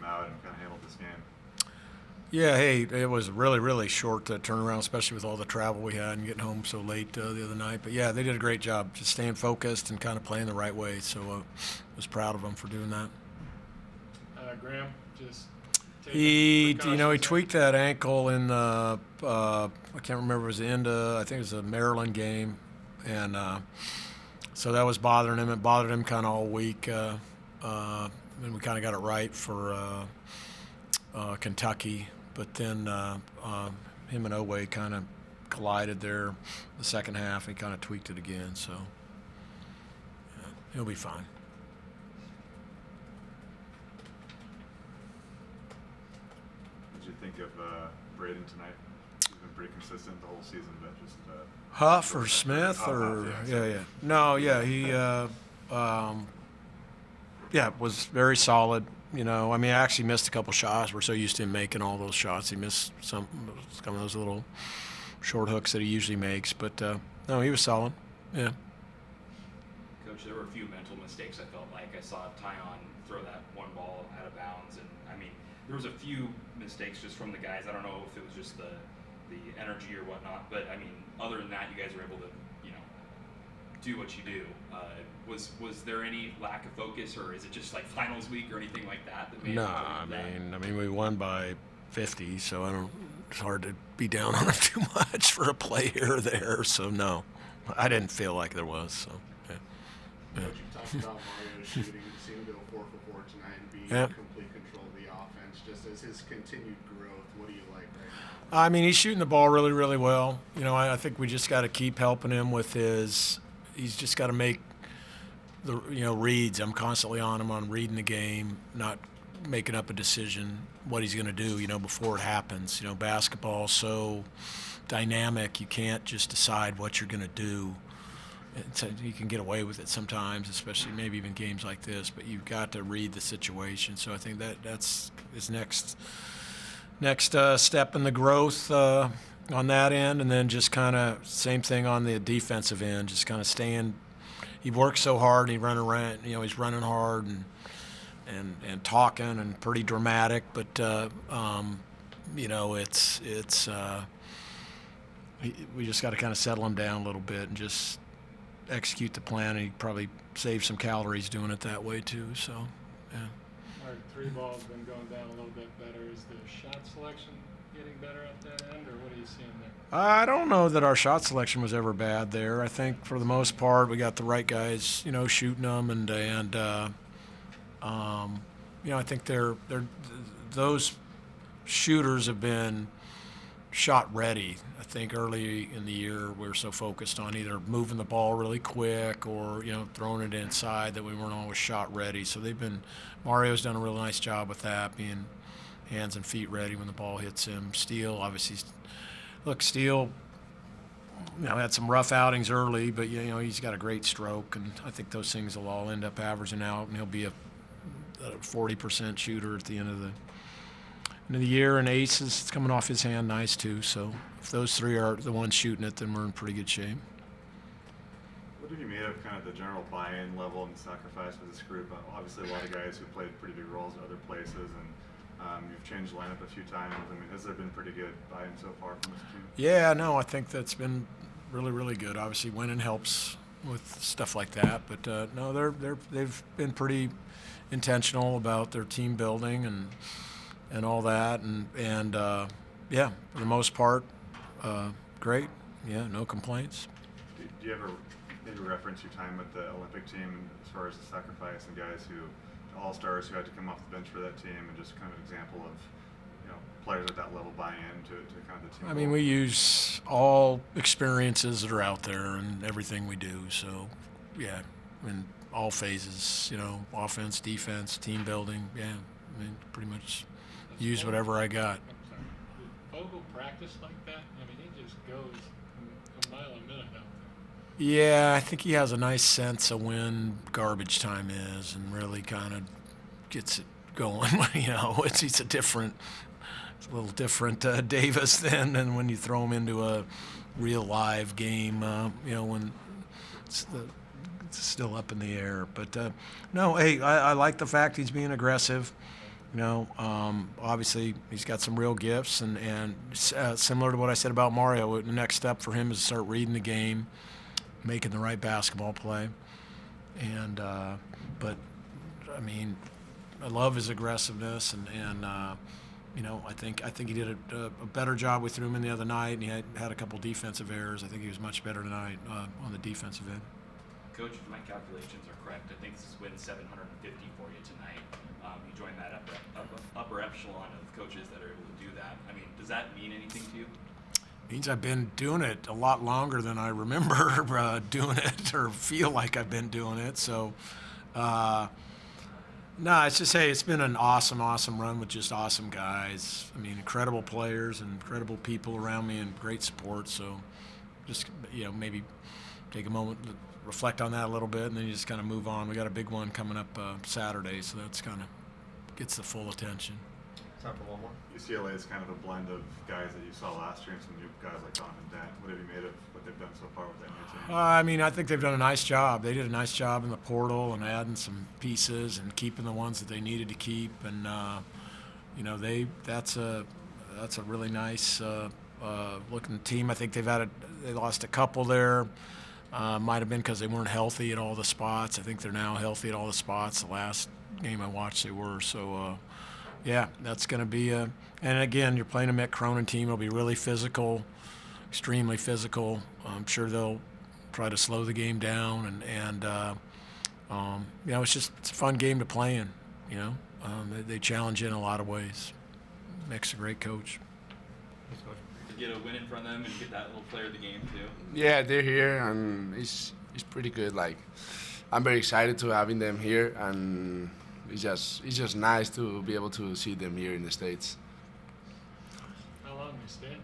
out and kind of handled this game. Yeah, hey, it was really, really short turnaround, especially with all the travel we had and getting home so late the other night. But yeah, they did a great job, just staying focused and kind of playing the right way. So I was proud of them for doing that. Graham, just he tweaked that ankle in the I can't remember, it was the end of, I think it was a Maryland game, and so that was bothering him. It bothered him kind of all week, and we kind of got it right for Kentucky. But then him and Oway kind of collided there the second half. He kind of tweaked it again, so yeah, he'll be fine. What did you think of Braden tonight? He's been pretty consistent the whole season, but just Huff or Smith or Huff, yeah. No, yeah, he was very solid. You know, I mean, I actually missed a couple shots. We're so used to him making all those shots. He missed some of those little short hooks that he usually makes. But, no, he was solid. Yeah. Coach, there were a few mental mistakes I felt like. I saw Tyon throw that one ball out of bounds. And, I mean, there was a few mistakes just from the guys. I don't know if it was just the energy or whatnot. But, I mean, other than that, you guys were able to, do what you do. Was there any lack of focus, or is it just like finals week or anything like that made No, I mean we won by 50, so it's hard to be down on it too much for a play here or there. So no, I didn't feel like there was. So yeah. Coach, you talked about Mario shooting, seemed to go 4 for 4 tonight and being in complete control of the offense. Just as his continued growth, what do you like right now? I mean, he's shooting the ball really, really well. I think we just got to keep helping him with his. He's just got to make the reads. I'm constantly on him on reading the game, not making up a decision what he's going to do, before it happens. Basketball's so dynamic, you can't just decide what you're going to do. You can get away with it sometimes, especially maybe even games like this, but you've got to read the situation. So I think that's his next step in the growth on that end, and then just kind of same thing on the defensive end, just kind of staying. He works so hard, and he run around. He's running hard and talking and pretty dramatic. But it's we just got to kind of settle him down a little bit and just execute the plan. And he probably save some calories doing it that way too. So yeah. Our three ball's been going down a little bit better. Is the shot selection getting better at that end, or what are you seeing there? I don't know that our shot selection was ever bad there. I think for the most part we got the right guys, shooting them, and I think those shooters have been shot ready. I think early in the year we were so focused on either moving the ball really quick or throwing it inside that we weren't always shot ready. So Mario's done a real nice job with that, being hands and feet ready when the ball hits him. Steele, obviously, Steele, had some rough outings early, but he's got a great stroke, and I think those things will all end up averaging out, and he'll be a 40% shooter at the end of the year. And Ace is coming off his hand nice too. So if those three are the ones shooting it, then we're in pretty good shape. What have you made of kind of the general buy-in level and sacrifice for this group? Obviously, a lot of guys who played pretty big roles at other places, and you've changed the lineup a few times. I mean, has there been pretty good buy-in so far from this team? Yeah, no, I think that's been really, really good. Obviously, winning helps with stuff like that, but no, they've been pretty intentional about their team building and all that, and yeah, for the most part, great. Yeah, no complaints. Do you ever maybe reference your time with the Olympic team as far as the sacrifice and guys all-stars who had to come off the bench for that team, and just kind of an example of players at that level buy in to kind of the team? I mean, we use all experiences that are out there and everything we do. So, yeah, in all phases, offense, defense, team building. Yeah, I mean, pretty much use whatever I got. Did Vogel practice like that? I mean, he just goes a mile a minute out there. Yeah, I think he has a nice sense of when garbage time is, and really kind of gets it going. He's a little different Davis than when you throw him into a real live game. When it's still up in the air. But no, hey, I like the fact he's being aggressive. Obviously he's got some real gifts, and similar to what I said about Mario, the next step for him is to start reading the game, making the right basketball play. And but I mean, I love his aggressiveness, and I think he did a better job. We threw him in the other night, and he had a couple defensive errors. I think he was much better tonight on the defensive end. Coach, if my calculations are correct, I think this is win 750 for you tonight. You joined that upper echelon of coaches that are able to do that. I mean, does that mean anything to you? Means I've been doing it a lot longer than I remember doing it or feel like I've been doing it. So, no, it's just, hey, it's been an awesome run with just awesome guys. I mean, incredible players and incredible people around me and great support. So just, maybe take a moment to reflect on that a little bit, and then you just kind of move on. We got a big one coming up Saturday, so that's kind of gets the full attention. Time for one more. UCLA is kind of a blend of guys that you saw last year and some new guys like Donovan Dent. What have you made of what they've done so far with that new team? I mean, I think they've done a nice job. They did a nice job in the portal and adding some pieces and keeping the ones that they needed to keep. And that's a really nice looking team. I think they lost a couple there. Might have been because they weren't healthy at all the spots. I think they're now healthy at all the spots. The last game I watched, they were. So, yeah, that's going to be and again, you're playing a Mick Cronin team. It'll be really physical, extremely physical. I'm sure they'll try to slow the game down, and it's a fun game to play in. They challenge you in a lot of ways. Mick's a great coach. To get a win in front of them and get that little player of the game too. Yeah, they're here, and it's pretty good. Like, I'm very excited to having them here, and it's just nice to be able to see them here in the States. How long do you stay?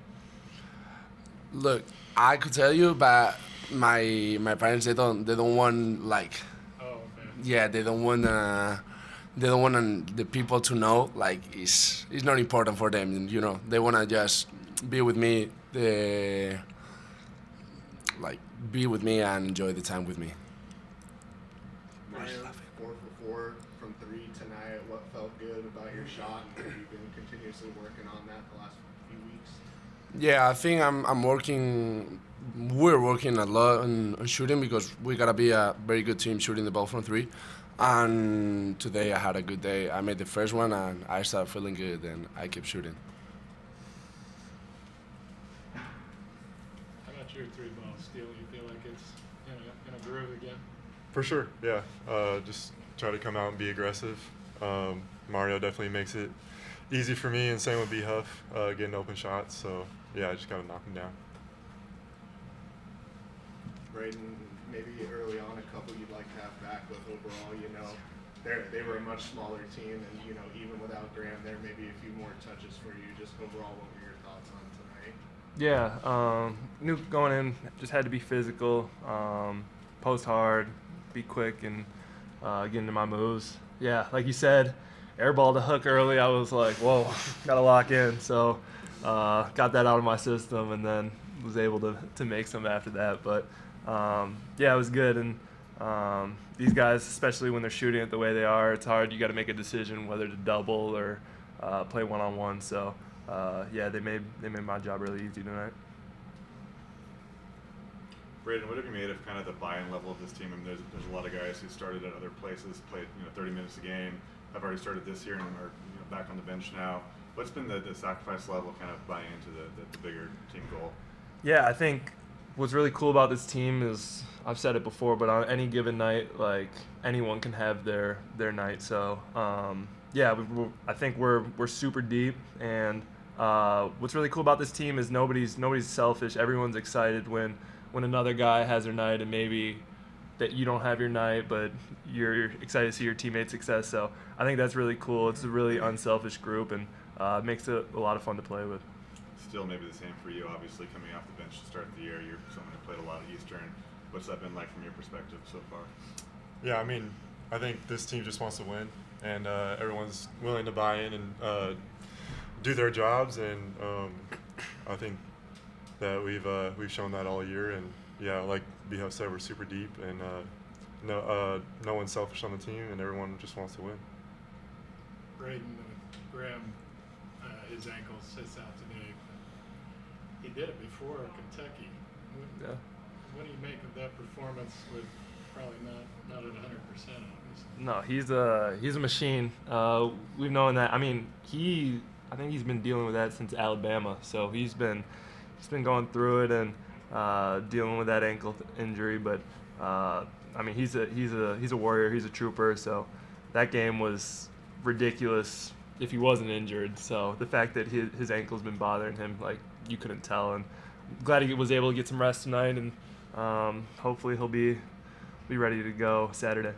Look, I could tell you, but my parents they don't want like. Oh, okay. Yeah, they don't want the people to know like it's not important for them. They want to just be with me, be with me and enjoy the time with me. Mario, 4 for 4 from 3 tonight. What felt good about your shot, and have you been continuously working on that the last few weeks? Yeah, I think I'm working. We're working a lot on shooting because we gotta be a very good team shooting the ball from 3. And today I had a good day. I made the first one and I started feeling good, and I kept shooting. How about your 3-ball steal? You feel like it's in a groove again? For sure, yeah. Just try to come out and be aggressive. Mario definitely makes it easy for me, and same with B Huff, getting open shots. So yeah, I just gotta knock him down. Braden, maybe early on a couple you'd like to have back, but overall, they were a much smaller team, and even without Graham, there may be a few more touches for you. Just overall, what were your thoughts on tonight? Yeah, knew going in, just had to be physical, post hard, be quick, and get into my moves. Yeah, like you said, airball to hook early. I was like, whoa, gotta lock in. So got that out of my system, and then was able to make some after that. But yeah, it was good. And these guys, especially when they're shooting it the way they are, it's hard. You got to make a decision whether to double or play one-on-one. So yeah, they made my job really easy tonight. Braden, what have you made of kind of the buy-in level of this team? I mean, there's a lot of guys who started at other places, played 30 minutes a game, have already started this year and are back on the bench now. What's been the sacrifice level kind of buy into the bigger team goal? Yeah, I think what's really cool about this team is, I've said it before, but on any given night, like, anyone can have their night. So yeah, I think we're super deep, and what's really cool about this team is nobody's selfish. Everyone's excited when another guy has their night, and maybe that you don't have your night, but you're excited to see your teammates' success. So I think that's really cool. It's a really unselfish group, and makes it a lot of fun to play with. Still maybe the same for you, obviously, coming off the bench to start the year. You're someone who played a lot of Eastern. What's that been like from your perspective so far? Yeah, I mean, I think this team just wants to win, and everyone's willing to buy in and do their jobs, and I think that we've shown that all year. And yeah, like Biho said, we're super deep, and no one's selfish on the team, and everyone just wants to win. Braden, Graham, his ankle sits out today. He did it before Kentucky. Yeah. What do you make of that performance with probably not at 100%, obviously? No, he's a machine. We've known that. I mean, I think he's been dealing with that since Alabama. So he's been going through it and dealing with that ankle injury. But I mean, he's a warrior. He's a trooper. So that game was ridiculous if he wasn't injured. So the fact that his ankle's been bothering him, like, you couldn't tell. And I'm glad he was able to get some rest tonight, and hopefully he'll be ready to go Saturday.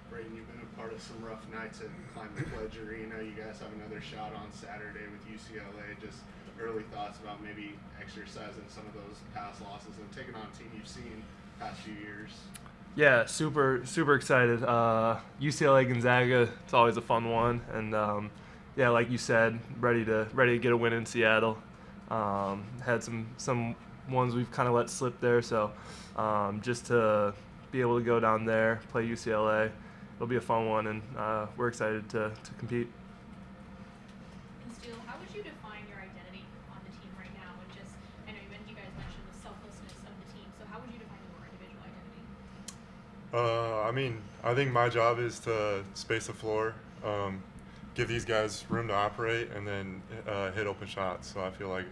Braden, you've been a part of some rough nights at Climate Pledge Arena. You guys have another shot on Saturday with UCLA. Just early thoughts about maybe exercising some of those past losses and taking on a team you've seen past few years. Yeah, super excited. UCLA Gonzaga, it's always a fun one, and yeah, like you said, ready to get a win in Seattle. Had some ones we've kind of let slip there, so just to be able to go down there, play UCLA, it'll be a fun one, and we're excited to compete. And Stu, how would you define your identity on the team right now? And just, I know you guys mentioned the selflessness of the team, so how would you define your individual identity? I mean, I think my job is to space the floor, give these guys room to operate, and then hit open shots. So I feel like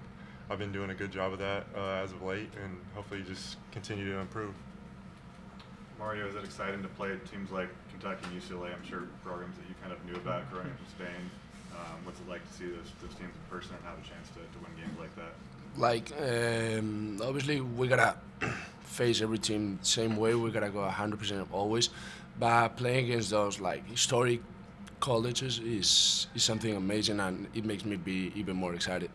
I've been doing a good job of that as of late, and hopefully just continue to improve. Mario, is it exciting to play teams like Kentucky and UCLA? I'm sure programs that you kind of knew about growing up in Spain. What's it like to see those teams in person and have a chance to win games like that? Like, obviously, we gotta face every team the same way. We gotta go 100% always. But playing against those like historic colleges is something amazing, and it makes me be even more excited.